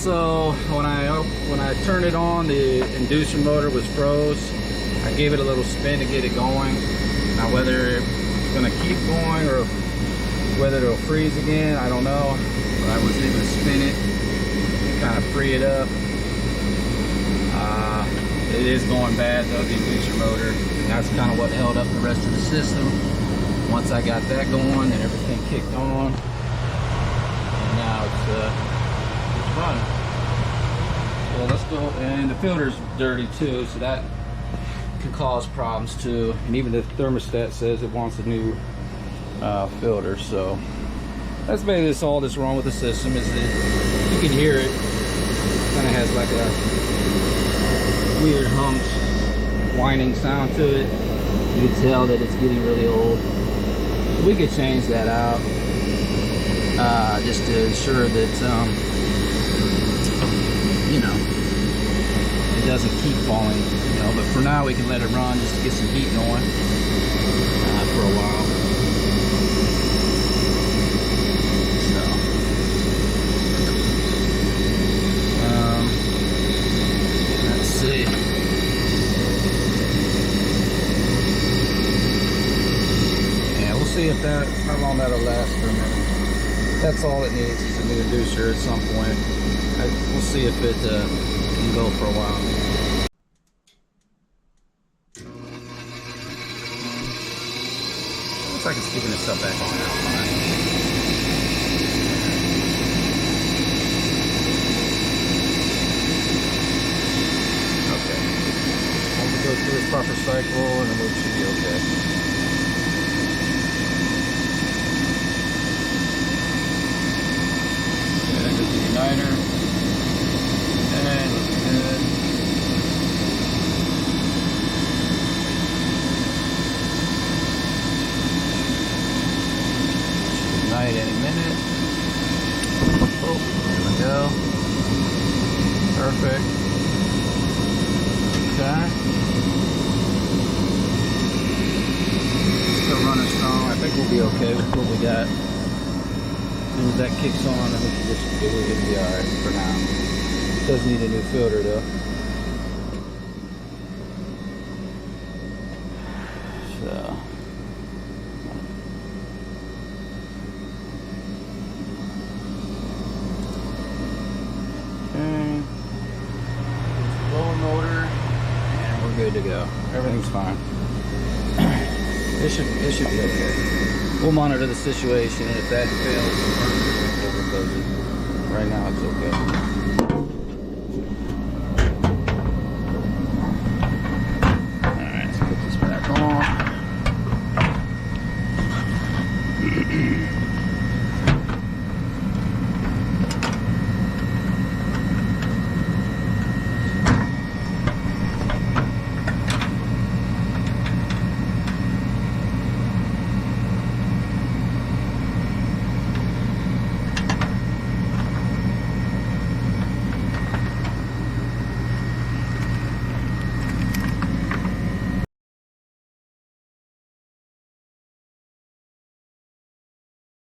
So when I turned it on, the inducer motor was froze. I gave it a little spin to get it going. Now whether it's gonna keep going or whether it'll freeze again, I don't know. But I was able to spin it and kind of free it up. It is going bad though, the inducer motor. And that's kind of what held up the rest of the system. Once I got that going and everything kicked on, and now it's running. Well, let's go. And the filter's dirty too, so that can cause problems too. And even the thermostat says it wants a new filter. So that's basically all that's wrong with the system, is that you can hear it kind of has like a weird humps, whining sound to it. You can tell that it's getting really old. We could change that out just to ensure that you know, it doesn't keep falling, you know. But for now we can let it run just to get some heat going for a while. Let's see. Yeah, we'll see if how long that'll last for a minute. That's all it needs is a new inducer at some point. We'll see if it can go for a while. Looks like it's keeping itself back on now. Okay. Once it goes through its proper cycle, and then we should be okay. Igniter, and looks good. Ignite any minute. Oh, there we go. Perfect. Okay. Still running strong. I think we'll be okay with what we got. As soon as that kicks on, I think it'll be alright for now. It does need a new filter though. So. Okay. Lower motor, and we're good to go. Everything's fine. It should be okay. We'll monitor the situation, and if that fails, we'll replace it. Right now, it's okay.